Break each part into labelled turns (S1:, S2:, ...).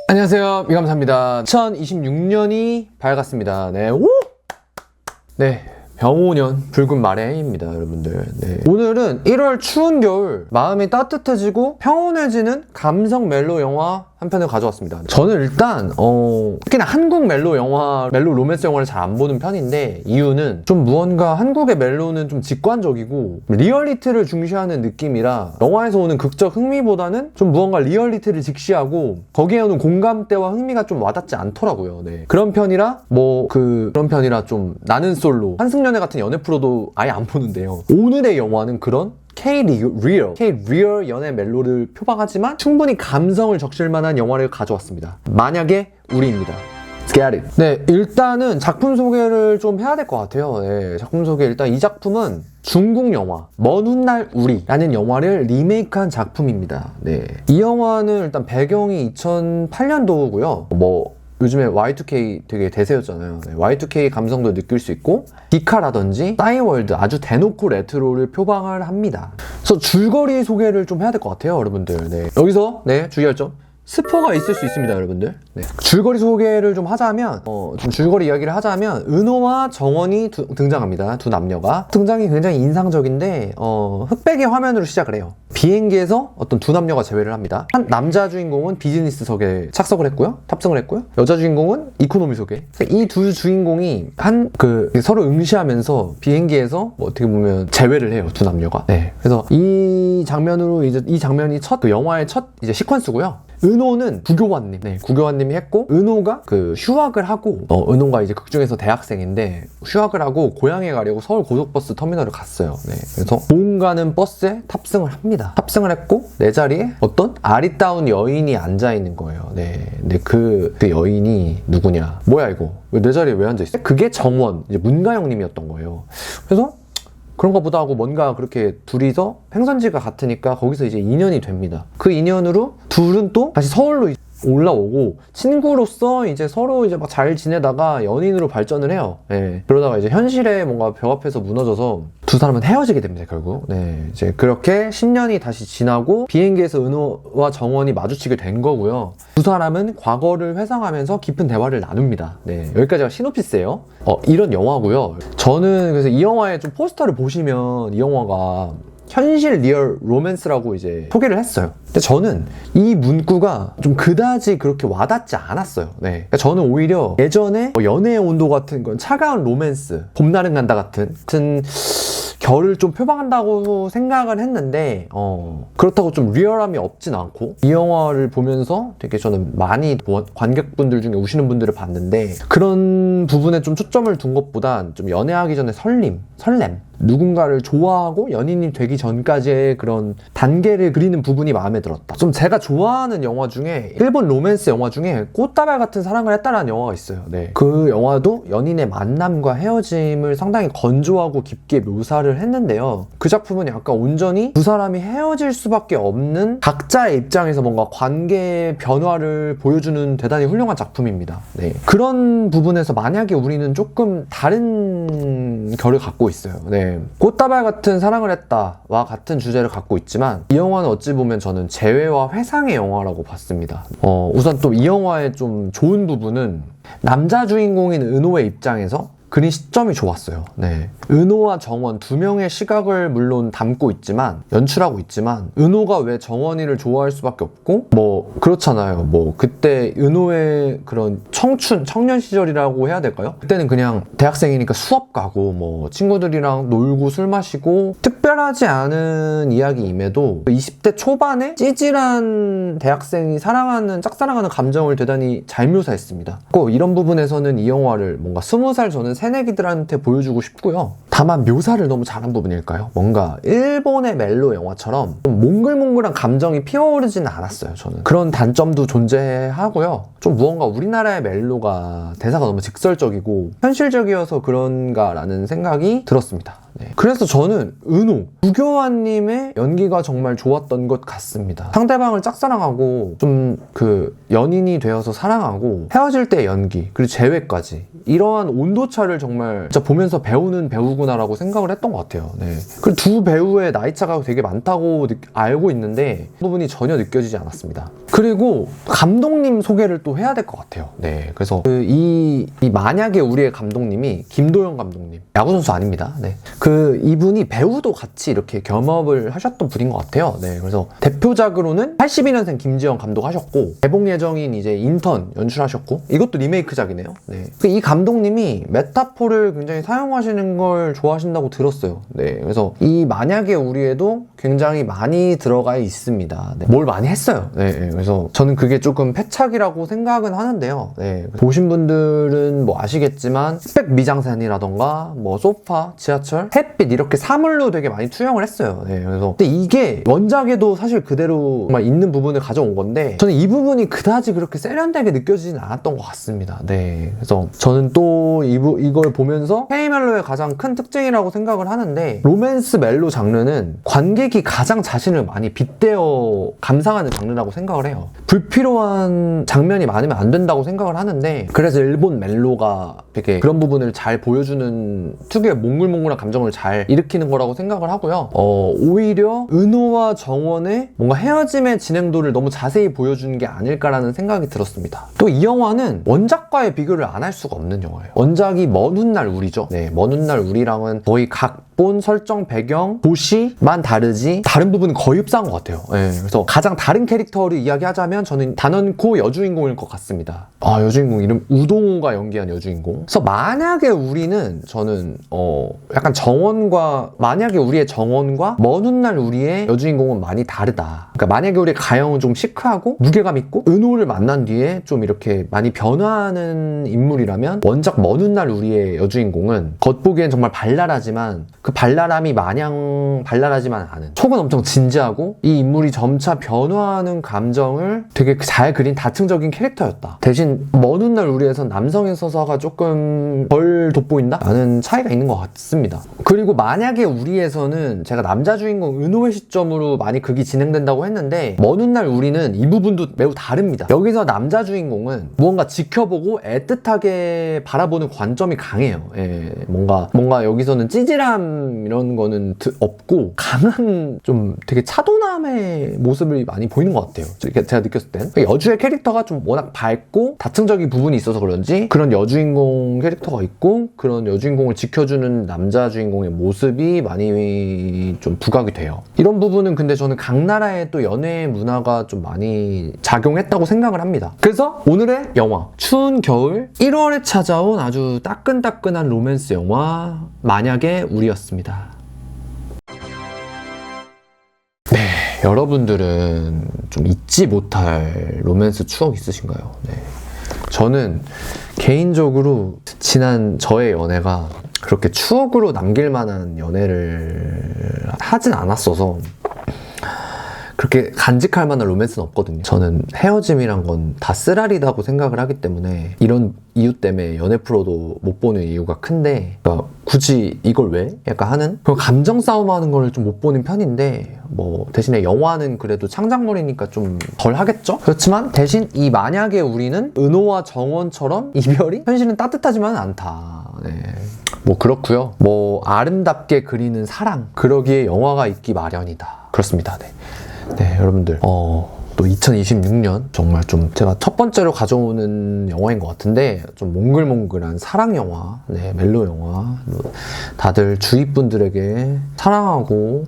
S1: 안녕하세요, 미감사입니다. 2026년이 밝았습니다. 네, 오! 네, 병오년 붉은 말해입니다, 여러분들. 네. 오늘은 1월 추운 겨울, 마음이 따뜻해지고 평온해지는 감성 멜로 영화 한 편을 가져왔습니다. 저는 일단 특히나 한국 멜로 로맨스 영화를 잘 안 보는 편인데, 이유는 좀 무언가 한국의 멜로는 좀 직관적이고 리얼리티를 중시하는 느낌이라 영화에서 오는 극적 흥미보다는 좀 무언가 리얼리티를 직시하고 거기에 오는 공감대와 흥미가 좀 와닿지 않더라고요. 네. 그런 편이라 좀 나는 솔로, 한승연애 같은 연애 프로도 아예 안 보는데요. 오늘의 영화는 그런 K-리얼 연애 멜로를 표방하지만 충분히 감성을 적실 만한 영화를 가져왔습니다. 만약에 우리입니다. Let's get it. 네, 일단은 작품 소개를 좀 해야 될 것 같아요. 네, 작품 소개. 일단 이 작품은 중국 영화 먼 훗날 우리라는 영화를 리메이크한 작품입니다. 네, 이 영화는 일단 배경이 2008년도고요. 요즘에 Y2K 되게 대세였잖아요. 네, Y2K 감성도 느낄 수 있고 디카라든지 싸이월드 아주 대놓고 레트로를 표방을 합니다. 그래서 줄거리 소개를 좀 해야 될 것 같아요, 여러분들. 네, 여기서 주의할 점, 스포가 있을 수 있습니다, 여러분들. 네. 줄거리 소개를 좀 하자면, 좀 줄거리 이야기를 하자면, 은호와 정원이 등장합니다. 두 남녀가. 등장이 굉장히 인상적인데, 흑백의 화면으로 시작을 해요. 비행기에서 어떤 두 남녀가 제외를 합니다. 한 남자 주인공은 비즈니스석에 탑승을 했고요. 여자 주인공은 이코노미석에. 이 두 주인공이 서로 응시하면서 비행기에서 어떻게 보면 제외를 해요, 두 남녀가. 네. 그래서 이 장면이 영화의 첫 시퀀스고요. 은호는 구교환님이 했고, 은호가 휴학을 하고, 은호가 이제 극중에서 대학생인데, 휴학을 하고 고향에 가려고 서울 고속버스 터미널을 갔어요. 네. 그래서 모험 가는 버스에 탑승을 합니다. 탑승을 했고, 내 자리에 어떤 아리따운 여인이 앉아있는 거예요. 네. 근데 그 여인이 누구냐? 뭐야, 이거? 왜 내 자리에 왜 앉아있어? 그게 정원, 이제 문가영님이었던 거예요. 그래서, 그런가 보다 하고 뭔가 그렇게 둘이서 행선지가 같으니까 거기서 이제 인연이 됩니다. 그 인연으로 둘은 또 다시 서울로 올라오고 친구로서 이제 서로 이제 막 잘 지내다가 연인으로 발전을 해요. 네. 그러다가 이제 현실에 뭔가 벽 앞에서 무너져서 두 사람은 헤어지게 됩니다, 결국. 네. 이제 그렇게 10년이 다시 지나고 비행기에서 은호와 정원이 마주치게 된 거고요. 두 사람은 과거를 회상하면서 깊은 대화를 나눕니다. 네. 여기까지가 시놉시스예요. 이런 영화고요. 저는 그래서 이 영화의 좀 포스터를 보시면 이 영화가 현실 리얼 로맨스라고 이제 소개를 했어요. 근데 저는 이 문구가 좀 그다지 그렇게 와닿지 않았어요. 네. 그러니까 저는 오히려 예전에 연애의 온도 같은 건 차가운 로맨스, 봄날은 간다 같은 결을 좀 표방한다고 생각을 했는데 그렇다고 좀 리얼함이 없진 않고, 이 영화를 보면서 되게 저는 많이 관객분들 중에 우시는 분들을 봤는데, 그런 부분에 좀 초점을 둔 것보단 좀 연애하기 전에 설렘, 누군가를 좋아하고 연인이 되기 전까지의 그런 단계를 그리는 부분이 마음에 들었다. 좀 제가 좋아하는 영화 중에, 일본 로맨스 영화 중에 꽃다발 같은 사랑을 했다라는 영화가 있어요. 네. 그 영화도 연인의 만남과 헤어짐을 상당히 건조하고 깊게 묘사를 했는데요. 그 작품은 약간 온전히 두 사람이 헤어질 수밖에 없는 각자의 입장에서 뭔가 관계의 변화를 보여주는 대단히 훌륭한 작품입니다. 네. 그런 부분에서 만약에 우리는 조금 다른 결을 갖고 있어요. 네. 꽃다발 같은 사랑을 했다와 같은 주제를 갖고 있지만, 이 영화는 어찌 보면 저는 재회와 회상의 영화라고 봤습니다. 우선 또 이 영화의 좀 좋은 부분은 남자 주인공인 은호의 입장에서 그린 시점이 좋았어요. 네. 은호와 정원 두 명의 시각을 물론 담고 있지만, 연출하고 있지만, 은호가 왜 정원이를 좋아할 수밖에 없고, 그렇잖아요. 그때 은호의 그런 청년 시절이라고 해야 될까요? 그때는 그냥 대학생이니까 수업 가고, 친구들이랑 놀고 술 마시고, 특별하지 않은 이야기임에도 20대 초반에 찌질한 대학생이 짝사랑하는 감정을 대단히 잘 묘사했습니다. 이런 부분에서는 이 영화를 뭔가 20살 전에 새내기들한테 보여주고 싶고요. 다만 묘사를 너무 잘한 부분일까요? 뭔가 일본의 멜로 영화처럼 좀 몽글몽글한 감정이 피어오르지는 않았어요, 저는. 그런 단점도 존재하고요. 좀 무언가 우리나라의 멜로가 대사가 너무 직설적이고 현실적이어서 그런가라는 생각이 들었습니다. 네. 그래서 저는 구교환님의 연기가 정말 좋았던 것 같습니다. 상대방을 짝사랑하고 좀 연인이 되어서 사랑하고 헤어질 때 연기, 그리고 재회까지 이러한 온도차를 정말 진짜 보면서 배우는 배우구나라고 생각을 했던 것 같아요. 네. 그리고 두 배우의 나이차가 되게 많다고 알고 있는데 그 부분이 전혀 느껴지지 않았습니다. 그리고 감독님 소개를 또 해야 될 것 같아요. 네, 그래서 이 만약에 우리의 감독님이 김도영 감독님, 야구선수 아닙니다. 네, 이분이 배우도 같이 이렇게 겸업을 하셨던 분인 것 같아요. 네, 그래서 대표작으로는 82년생 김지영 감독 하셨고, 개봉 예정인 이제 인턴 연출하셨고, 이것도 리메이크작이네요. 네, 이 감독님이 메타포를 굉장히 사용하시는 걸 좋아하신다고 들었어요. 네, 그래서 이 만약에 우리에도 굉장히 많이 들어가 있습니다. 네, 뭘 많이 했어요. 네, 그래서 저는 그게 조금 패착이라고 생각은 하는데요. 네, 보신 분들은 뭐 아시겠지만 스펙 미장센이라던가 뭐 소파, 지하철, 햇빛 이렇게 사물로 되게 많이 투영을 했어요. 네, 그래서 근데 이게 원작에도 사실 그대로 정말 있는 부분을 가져온 건데 저는 이 부분이 그다지 그렇게 세련되게 느껴지진 않았던 것 같습니다. 네, 그래서 저는 또 이걸 보면서 K멜로의 가장 큰 특징이라고 생각을 하는데 로맨스 멜로 장르는 관객이 가장 자신을 많이 빗대어 감상하는 장르라고 생각을 해요. 불필요한 장면이 많으면 안 된다고 생각을 하는데 그래서 일본 멜로가 되게 그런 부분을 잘 보여주는 특유의 몽글몽글한 감정을 잘 일으키는 거라고 생각을 하고요. 오히려 은호와 정원의 뭔가 헤어짐의 진행도를 너무 자세히 보여주는 게 아닐까라는 생각이 들었습니다. 또 이 영화는 원작과의 비교를 안 할 수가 없는 영화예요. 원작이 먼 훗날 우리죠. 네, 먼 훗날 우리랑은 거의 각본, 설정, 배경, 도시만 다르지 다른 부분은 거의 흡사한 것 같아요. 네, 그래서 가장 다른 캐릭터를 이야기하자면 저는 단언코 여주인공일 것 같습니다. 여주인공 이름 우동호가 연기한 여주인공. 그래서 만약에 우리는 저는 약간 만약에 우리의 정원과 먼 훗날 우리의 여주인공은 많이 다르다. 그러니까 만약에 우리의 가영은 좀 시크하고 무게감 있고 은호를 만난 뒤에 좀 이렇게 많이 변화하는 인물이라면 원작 먼 훗날 우리의 여주인공은 겉보기엔 정말 발랄하지만 그 발랄함이 마냥 발랄하지만 않은 속은 엄청 진지하고 이 인물이 점차 변화하는 감정을 되게 잘 그린 다층적인 캐릭터였다. 대신 먼 훗날 우리에선 남성의 서사가 조금 덜 돋보인다? 라는 차이가 있는 것 같습니다. 그리고 만약에 우리에서는 제가 남자 주인공 은호의 시점으로 많이 극이 진행된다고 했는데 먼 훗날 우리는 이 부분도 매우 다릅니다. 여기서 남자 주인공은 무언가 지켜보고 애틋하게 바라보는 관점이 강해요. 예, 뭔가 여기서는 찌질함 이런 거는 없고 강한 좀 되게 차도남의 모습을 많이 보이는 것 같아요. 제가 느꼈을 땐 여주의 캐릭터가 좀 워낙 밝고 다층적인 부분이 있어서 그런지 그런 여주인공 캐릭터가 있고 그런 여주인공을 지켜주는 남자 주인공의 모습이 많이 좀 부각이 돼요. 이런 부분은 근데 저는 각 나라의 또 연애 문화가 좀 많이 작용했다고 생각을 합니다. 그래서 오늘의 영화 추운 겨울 1월에 찾아온 아주 따끈따끈한 로맨스 영화 만약에 우리였습니다. 네, 여러분들은 좀 잊지 못할 로맨스 추억 있으신가요? 네. 저는 개인적으로 지난 저의 연애가 그렇게 추억으로 남길 만한 연애를 하진 않았어서 그렇게 간직할 만한 로맨스는 없거든요. 저는 헤어짐이란 건 다 쓰라리다고 생각을 하기 때문에 이런 이유 때문에 연애 프로도 못 보는 이유가 큰데 그러니까 굳이 이걸 왜? 약간 하는 그런 감정 싸움하는 거를 좀 못 보는 편인데 뭐 대신에 영화는 그래도 창작물이니까 좀 덜 하겠죠? 그렇지만 대신 이 만약에 우리는 은호와 정원처럼 이별이 현실은 따뜻하지만은 않다. 네. 뭐 그렇고요. 뭐 아름답게 그리는 사랑 그러기에 영화가 있기 마련이다. 그렇습니다. 네. 네, 여러분들 또 2026년 정말 좀 제가 첫 번째로 가져오는 영화인 것 같은데 좀 몽글몽글한 사랑 영화, 네, 멜로 영화. 다들 주위 분들에게 사랑하고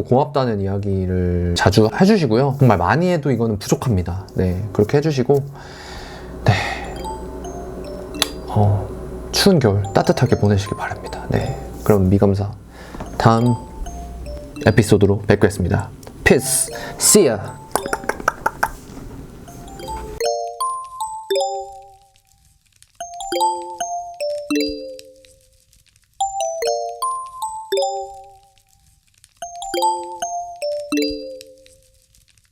S1: 고맙다는 이야기를 자주 해주시고요. 정말 많이 해도 이거는 부족합니다. 네, 그렇게 해주시고 네, 추운 겨울 따뜻하게 보내시기 바랍니다. 네, 그럼 미감사 다음 에피소드로 뵙겠습니다. Peace. See ya.